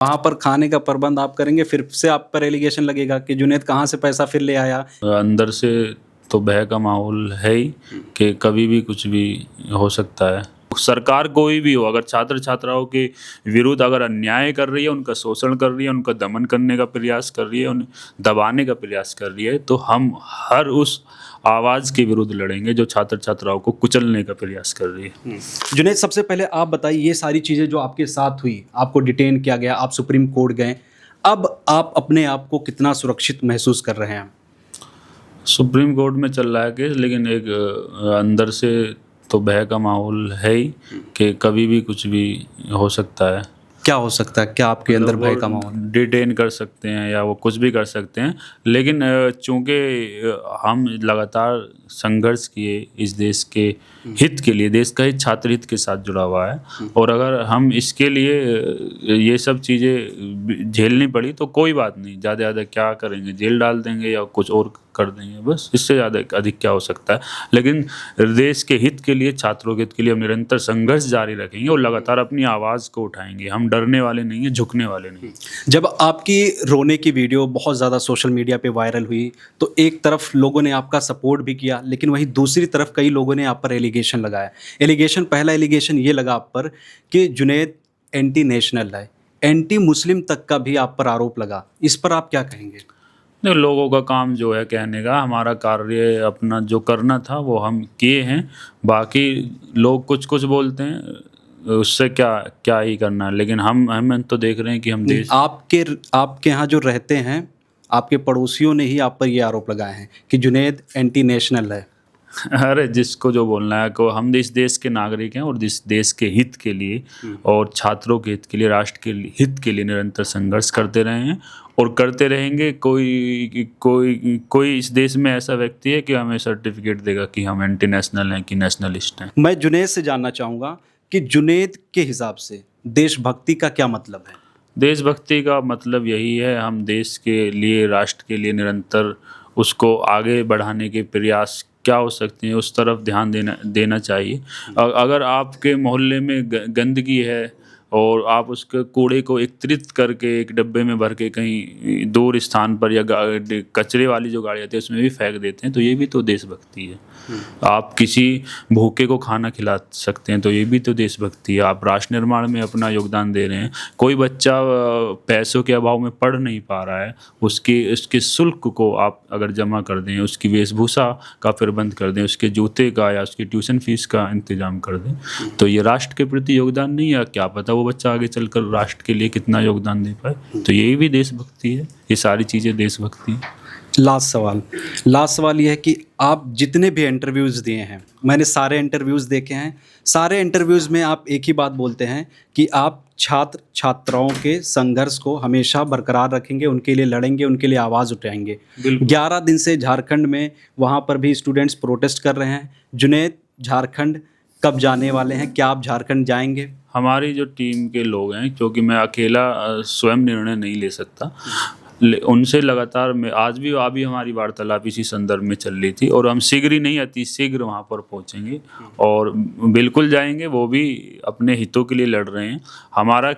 वहाँ पर खाने का प्रबंध आप करेंगे, फिर से आप पर एलिगेशन लगेगा कि जुनैद कहाँ से पैसा फिर ले आया। अंदर से तो भय का माहौल है ही कि कभी भी कुछ भी हो सकता है। सरकार कोई भी हो, अगर छात्र छात्राओं के विरुद्ध अगर अन्याय कर रही है, उनका शोषण कर रही है, उनका दमन करने का प्रयास कर रही है, उन्हें दबाने का प्रयास कर रही है, तो हम हर उस आवाज़ के विरुद्ध लड़ेंगे जो छात्र छात्राओं को कुचलने का प्रयास कर रही है। जुनैद, सबसे पहले आप बताइए, ये सारी चीज़ें जो आपके साथ हुई, आपको डिटेन किया गया, आप सुप्रीम कोर्ट गए, अब आप अपने आप को कितना सुरक्षित महसूस कर रहे हैं? सुप्रीम कोर्ट में चल रहा है केस, लेकिन एक अंदर से तो भय का माहौल है ही कि कभी भी कुछ भी हो सकता है। क्या हो सकता है? क्या आपके अंदर भय का माहौल? डिटेन कर सकते हैं या वो कुछ भी कर सकते हैं, लेकिन चूंकि हम लगातार संघर्ष किए इस देश के हित के लिए, देश का हित छात्र हित के साथ जुड़ा हुआ है, और अगर हम इसके लिए ये सब चीज़ें झेलनी पड़ी तो कोई बात नहीं, ज़्यादा ज़्यादा क्या करेंगे, जेल डाल देंगे या कुछ और कर देंगे, बस इससे ज़्यादा अधिक क्या हो सकता है। लेकिन देश के हित के लिए, छात्रों के हित के लिए हम निरंतर संघर्ष जारी रखेंगे और लगातार अपनी आवाज़ को उठाएंगे। हम डरने वाले नहीं हैं, झुकने वाले नहीं। जब आपकी रोने की वीडियो बहुत ज़्यादा सोशल मीडिया पे वायरल हुई, तो एक तरफ लोगों ने आपका सपोर्ट भी किया, लेकिन वहीं दूसरी तरफ कई लोगों ने आप पर एलिगेशन लगाया। पहला एलिगेशन ये लगा आप पर कि जुनैद एंटी नेशनल है, एंटी मुस्लिम तक का भी आप पर आरोप लगा। इस पर आप क्या कहेंगे? नहीं, लोगों का काम जो है कहने का, हमारा कार्य अपना जो करना था वो हम किए हैं। बाकी लोग कुछ कुछ बोलते हैं, उससे क्या क्या ही करना है, लेकिन हम तो देख रहे हैं कि हम देश आपके यहाँ जो रहते हैं, आपके पड़ोसियों ने ही आप पर ये आरोप लगाए हैं कि जुनैद एंटी नेशनल है। अरे जिसको जो बोलना है, को हम इस देश के नागरिक हैं और इस देश के हित के लिए और छात्रों के हित के लिए, राष्ट्र के हित के लिए निरंतर संघर्ष करते रहे हैं और करते रहेंगे। कोई इस देश में ऐसा व्यक्ति है कि हमें सर्टिफिकेट देगा कि हम एंटी नेशनल हैं कि नेशनलिस्ट हैं? मैं जुनैद से जानना चाहूँगा कि जुनैद के हिसाब से देशभक्ति का क्या मतलब है? देशभक्ति का मतलब यही है, हम देश के लिए, राष्ट्र के लिए निरंतर उसको आगे बढ़ाने के प्रयास क्या हो सकते हैं, उस तरफ ध्यान देना चाहिए। अगर आपके मोहल्ले में गंदगी है और आप उसके कूड़े को एकत्रित करके एक डब्बे में भर के कहीं दूर स्थान पर या कचरे वाली जो गाड़ी आती है उसमें भी फेंक देते हैं, तो ये भी तो देशभक्ति है। आप किसी भूखे को खाना खिला सकते हैं, तो ये भी तो देशभक्ति है। आप राष्ट्र निर्माण में अपना योगदान दे रहे हैं। कोई बच्चा पैसों के अभाव में पढ़ नहीं पा रहा है, उसके शुल्क को आप अगर जमा कर दें, उसकी वेशभूषा का प्रबंध कर दें, उसके जूते का या उसकी ट्यूशन फीस का इंतजाम कर दें, तो ये राष्ट्र के प्रति योगदान नहीं है। क्या पता वो बच्चा आगे चलकर राष्ट्र के लिए कितना योगदान दे पाए। तो यही भी देशभक्ति है, ये सारी चीज़ें देशभक्ति है। लास्ट सवाल यह है कि आप जितने भी इंटरव्यूज़ दिए हैं, मैंने सारे इंटरव्यूज़ देखे हैं, सारे इंटरव्यूज़ में आप एक ही बात बोलते हैं कि आप छात्र छात्राओं के संघर्ष को हमेशा बरकरार रखेंगे, उनके लिए लड़ेंगे, उनके लिए आवाज़ उठाएंगे। 11 दिन से झारखंड में वहाँ पर भी स्टूडेंट्स प्रोटेस्ट कर रहे हैं। जुनैद, झारखंड कब जाने वाले हैं? क्या आप झारखंड जाएंगे? हमारी जो टीम के लोग हैं, क्योंकि मैं अकेला स्वयं निर्णय नहीं ले सकता, उनसे लगातार मैं आज भी अभी हमारी वार्तालाप इसी संदर्भ में चल रही थी, और हम शीघ्र ही नहीं, अति शीघ्र वहाँ पर पहुँचेंगे और बिल्कुल जाएंगे। वो भी अपने हितों के लिए लड़ रहे हैं। हमारा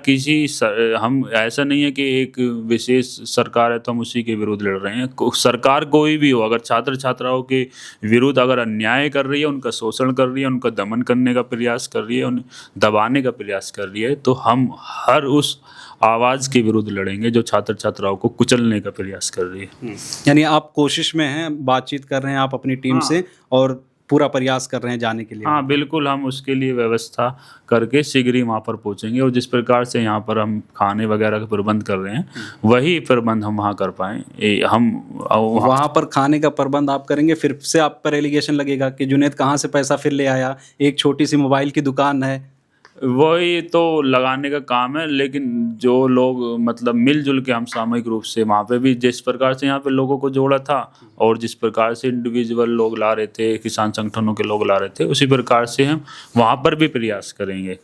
हम ऐसा नहीं है कि एक विशेष सरकार है तो हम उसी के विरुद्ध लड़ रहे हैं। सरकार कोई भी हो, अगर छात्र छात्राओं के विरुद्ध अगर अन्याय कर रही है, उनका शोषण कर रही है, उनका दमन करने का प्रयास कर रही है, उन्हें दबाने का प्रयास कर रही है, तो हम हर उस आवाज़ के विरुद्ध लड़ेंगे जो छात्र छात्राओं को कुचलने का प्रयास कर रही है। यानी आप कोशिश में हैं, बातचीत कर रहे हैं आप अपनी टीम से और पूरा प्रयास कर रहे हैं जाने के लिए? हाँ बिल्कुल, हम उसके लिए व्यवस्था करके शीघ्र ही वहाँ पर पहुँचेंगे, और जिस प्रकार से यहाँ पर हम खाने वगैरह का प्रबंध कर रहे हैं, वही प्रबंध हम वहाँ कर पाएँ। हम वहाँ पर खाने का प्रबंध आप करेंगे, फिर से आप पर एलिगेशन लगेगा कि जुनैद कहाँ से पैसा फिर ले आया, एक छोटी सी मोबाइल की दुकान है। वही तो लगाने का काम है, लेकिन जो लोग मतलब मिलजुल के हम सामूहिक रूप से वहाँ पे भी, जिस प्रकार से यहाँ पे लोगों को जोड़ा था और जिस प्रकार से इंडिविजुअल लोग ला रहे थे, किसान संगठनों के लोग ला रहे थे, उसी प्रकार से हम वहाँ पर भी प्रयास करेंगे।